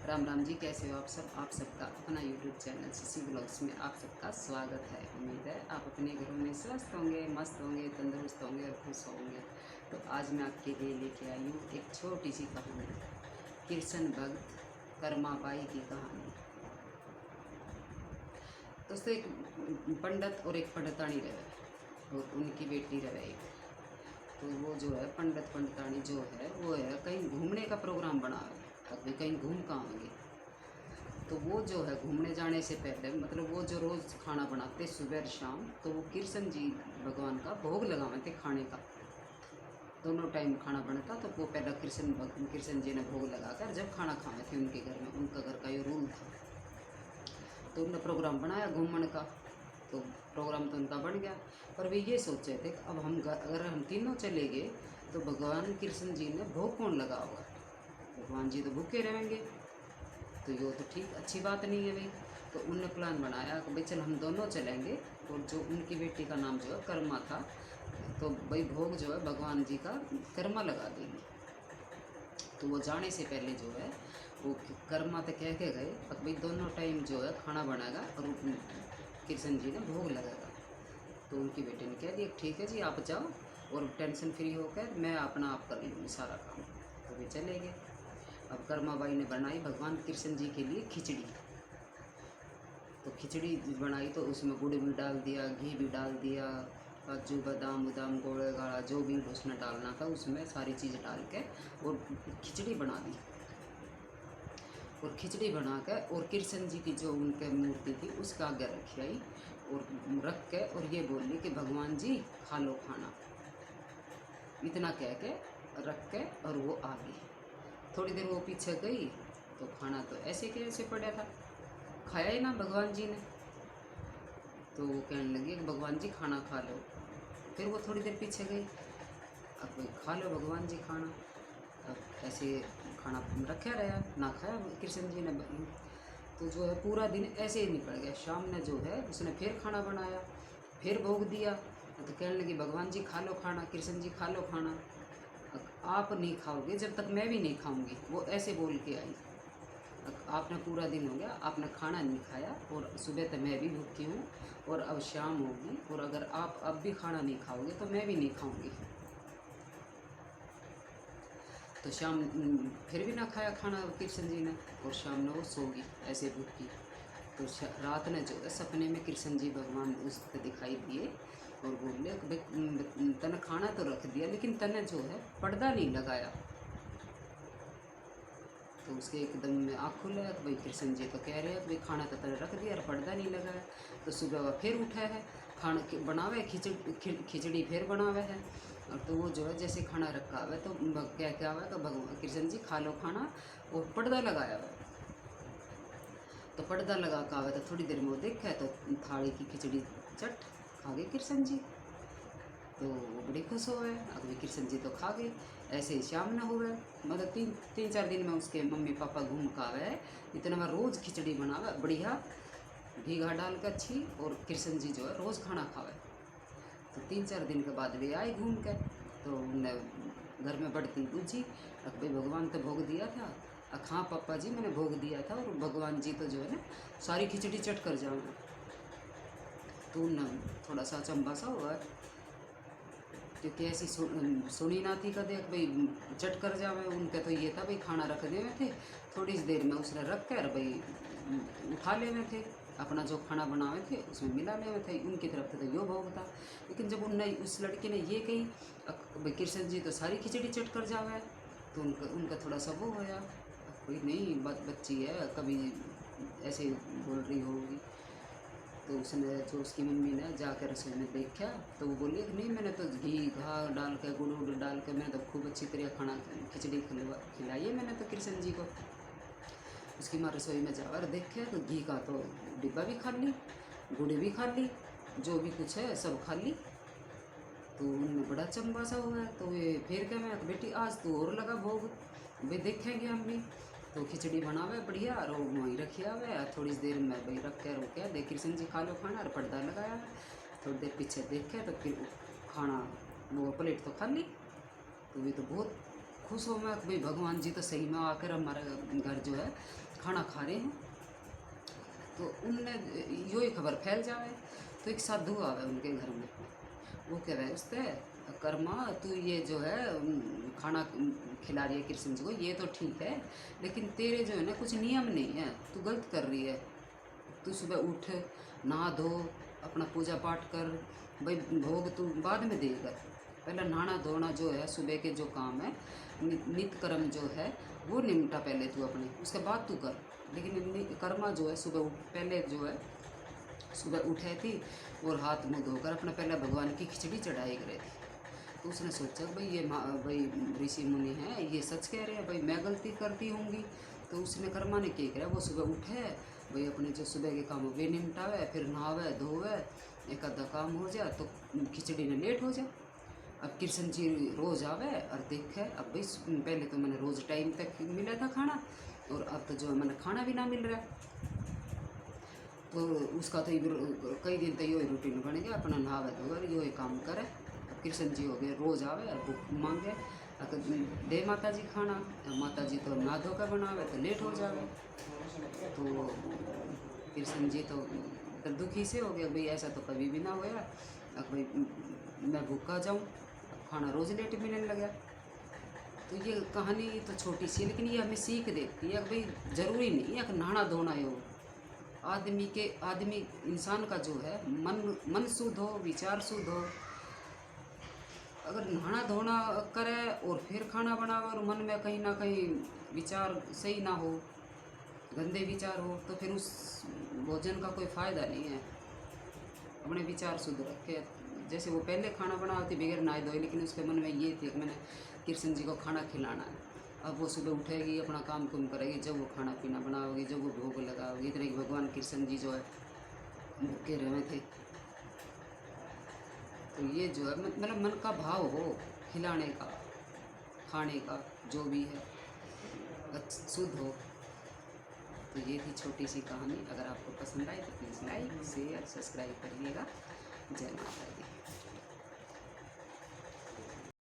राम राम जी, कैसे हो आप सब। आप सबका अपना यूट्यूब चैनल शशि ब्लॉग्स में आप सबका स्वागत है। उम्मीद है आप अपने घरों में स्वस्थ होंगे, मस्त होंगे, तंदुरुस्त होंगे और खुश होंगे। तो आज मैं आपके लिए लेके आई हूँ एक छोटी सी कहानी, कृष्ण भक्त कर्माबाई की कहानी। दोस्तों, एक पंडित और एक पंडितानी रहे और उनकी बेटी रहे एक। तो वो जो है पंडित पंडितानी जो है वो है कहीं घूमने का प्रोग्राम बना है, अभी कहीं घूम कर आएंगे। तो वो जो है घूमने जाने से पहले, मतलब वो जो रोज़ खाना बनाते सुबह और शाम, तो वो कृष्ण जी भगवान का भोग लगावे थे खाने का। दोनों टाइम खाना बनता, तो वो पहला कृष्ण जी ने भोग लगाकर जब खाना खाए थे उनके घर में, उनका घर का ये रूल था। तो उन्होंने प्रोग्राम बनाया घूमने का, तो प्रोग्राम तो उनका बन गया। पर वे ये सोच रहे थे कि अब अगर हम तीनों चले गए तो भगवान कृष्ण जी ने भोग कौन लगा होगा, भगवान जी तो भूखे रहेंगे, तो ये तो ठीक अच्छी बात नहीं है भाई। तो उनने प्लान बनाया कि भाई चल हम दोनों चलेंगे, और जो उनकी बेटी का नाम जो है कर्मा था, तो भाई भोग जो है भगवान जी का कर्मा लगा देंगे। तो वो जाने से पहले जो है वो कर्मा तो कह के गए भाई दोनों टाइम जो है खाना बनाएगा और कृष्ण जी ने भोग लगाएगा। तो उनकी बेटी ने कह दिया ठीक है जी, आप जाओ और टेंशन फ्री होकर मैं अपना आप कर लूँगी सारा काम। तो वे चले गए। अब कर्माबाई ने बनाई भगवान कृष्ण जी के लिए खिचड़ी। तो खिचड़ी बनाई तो उसमें गुड़ भी डाल दिया, घी भी डाल दिया, काजू बादाम उदाम गोड़ गाड़ा जो भी उसने डालना था उसमें सारी चीज़ डाल के और खिचड़ी बना दी। और खिचड़ी बना के और कृष्ण जी की जो उनके मूर्ति थी उसका आगे रखी आई और रख के और ये बोली कि भगवान जी खा लो खाना, इतना कह के रख के और वो आ गई। थोड़ी देर वो पीछे गई तो खाना तो ऐसे के ऐसे पड़ा था, खाया ही ना भगवान जी ने। तो वो कहने लगी भगवान जी खाना खा लो। फिर वो थोड़ी देर पीछे गई, अब भाई खा लो भगवान जी खाना। अब ऐसे खाना रखा रहा, ना खाया कृष्ण जी ने। तो जो है पूरा दिन ऐसे ही निकल गया। शाम ने जो है उसने फिर खाना बनाया, फिर भोग दिया। तो कहने लगी भगवान जी खा लो खाना, कृष्ण जी खा लो खाना, आप नहीं खाओगे जब तक मैं भी नहीं खाऊंगी। वो ऐसे बोल के आई। आपने पूरा दिन हो गया, आपने खाना नहीं खाया और सुबह तक मैं भी भूखी हूँ और अब शाम होगी, और अगर आप अब भी खाना नहीं खाओगे तो मैं भी नहीं खाऊंगी। तो शाम फिर भी ना खाया खाना कृष्ण जी ने, और शाम ने वो सोगी ऐसे भूखी। तो रात ने जो है सपने में कृष्ण जी भगवान उसको दिखाई दिए और बोले भाई तने खाना तो रख दिया लेकिन तने जो है पर्दा नहीं लगाया। तो उसके एकदम में आँख खुला है, तो भाई कृष्ण जी तो कह रहे हैं भाई खाना तो तने रख दिया और पर्दा नहीं लगाया। तो सुबह वह फिर उठा है, खाना बनावे खिचड़ी फिर बनावे है। और तो वो जो है जैसे खाना रखा हुआ है तो क्या क्या हुआ है भगवान कृष्ण जी खा लो खाना, और पर्दा लगाया हुआ है। तो पर्दा लगा का हुआ तो थोड़ी देर में वो देखा है तो थाली की खिचड़ी चट खा गए कृष्ण जी। तो वो बड़ी खुश हो गए, अगले कृष्ण जी तो खा गए। ऐसे ही शाम न हो गए, मतलब तीन चार दिन में उसके मम्मी पापा घूम का आवे, इतना में रोज़ खिचड़ी बनावे बढ़िया घी घा डाल के अच्छी, और कृष्ण जी जो है रोज़ खाना खावे। तो 3-4 दिन के बाद वे आए घूम के, तो उनने घर में बढ़ती पूछी भाई भगवान तो भोग दिया था। हाँ पापा जी मैंने भोग दिया था, और भगवान जी तो जो है ना सारी खिचड़ी चट कर जाओगे। तो उन थोड़ा सा अचंभा सा हुआ, क्योंकि ऐसी सुनी ना थी कदे भाई चट कर जावे। उनके तो ये था भाई खाना रख दे हुए थे, थोड़ी देर में उसने रख कर भाई उठा ले हुए थे, अपना जो खाना बनावे थे उसमें मिला ले हुए थे। उनकी तरफ से तो यो भोग था। लेकिन जब उन उस लड़की ने ये कही भाई कृष्ण जी तो सारी खिचड़ी चट कर जावे, तो उनका थोड़ा सा वो होया, कोई नहीं बच्ची है कभी ऐसे बोल रही होगी। तो उसने जो उसकी मम्मी ने जाकर रसोई में देखा, तो वो बोली नहीं मैंने तो घी घा डाल के गुड़ उड़ डाल के मैंने तो खूब अच्छी तरह खाना खिचड़ी खिलाई है मैंने तो कृष्ण जी को। उसकी माँ रसोई में जाकर देखे तो घी का तो डिब्बा भी खाली, गुड़ भी खाली, जो भी कुछ है सब खाली। तो उनमें बड़ा चंबा सा हुआ। तो वे फिर क्या मैं बेटी आज तो और लगा भोग, वे देखेंगे हम भी। तो खिचड़ी बनावे बढ़िया और वहीं रखिया हुआ, थोड़ी देर में भाई रख के रोके देख कृष्ण जी खा लो खाना, और पर्दा लगाया है। थोड़ी देर पीछे देखे तो फिर खाना वो प्लेट तो खाली। तो वे तो बहुत खुश हो मैं भाई भगवान जी तो सही में आकर हमारे घर जो है खाना खा रहे हैं, तो उनने यो ही खबर फैल जावे। तो एक साधु आवे उनके घर में, वो कह रहे उससे कर्मा तू ये जो है खाना खिला रही है कृष्ण जी को, ये तो ठीक है, लेकिन तेरे जो है ना कुछ नियम नहीं है, तू गलत कर रही है। तू सुबह उठ, नहा धो, अपना पूजा पाठ कर, भाई भोग तू बाद में देगा, पहले नहाना धोना जो है सुबह के जो काम है नित्य कर्म जो है वो निपटा पहले तू अपने, उसके बाद तू कर। लेकिन कर्मा जो है सुबह पहले जो है सुबह उठे थी और हाथ मुँह धोकर अपना पहले भगवान की खिचड़ी चढ़ाई करे थी। तो उसने सोचा भाई ये भाई ऋषि मुनि हैं, ये सच कह रहे हैं, भाई मैं गलती करती होंगी। तो उसने कर्मा ने क्या करा, वो सुबह उठे भाई अपने जो सुबह के काम वे निपटावे, फिर नहावे धोवे, एक आधा काम हो जाए तो खिचड़ी में लेट हो जाए। अब कृष्ण जी रोज़ आवे और देखे, अब भाई पहले तो मैंने रोज़ टाइम तक मिला था खाना, और अब तो जो है मैंने खाना भी ना मिल रहा है। तो उसका तो कई दिन तो यो रूटीन बन गया, अपना नहावे धोवे यो काम करे। अब कृष्ण जी हो गए रोज़ आवे और भूख मांगे, अगर दे माता जी खाना, माता जी तो ना धो कर बनावे तो लेट हो जावे। तो कृष्ण जी तो दुखी से हो गया, भाई ऐसा तो कभी भी ना होया, अब भाई मैं भूखा जाऊँ, खाना रोज़ लेट मिलने लगा। तो ये कहानी तो छोटी सी है, लेकिन ये हमें सीख देती है कि भाई ज़रूरी नहीं है कि नहाना धोना हो, आदमी इंसान का जो है मन शुद्ध हो, विचार शुद्ध हो। अगर नहाना धोना करे और फिर खाना बनावे और मन में कहीं ना कहीं विचार सही ना हो, गंदे विचार हो, तो फिर उस भोजन का कोई फ़ायदा नहीं है। अपने विचार शुद्ध रखे, जैसे वो पहले खाना बनाती बगैर नहाए धोए, लेकिन उसके मन में ये थी कि मैंने कृष्ण जी को खाना खिलाना है। अब वो सुबह उठेगी, अपना काम कुम करेगी, जब वो खाना पीना बनाओगी, जब वो भोग लगाओगी, इतने कि भगवान कृष्ण जी जो है भूखे रहे थे। तो ये जो है मतलब मन का भाव हो खिलाने का, खाने का, जो भी है शुद्ध हो। तो ये थी छोटी सी कहानी। अगर आपको पसंद आई तो प्लीज़ लाइक शेयर सब्सक्राइब करिएगा। जय माता दी।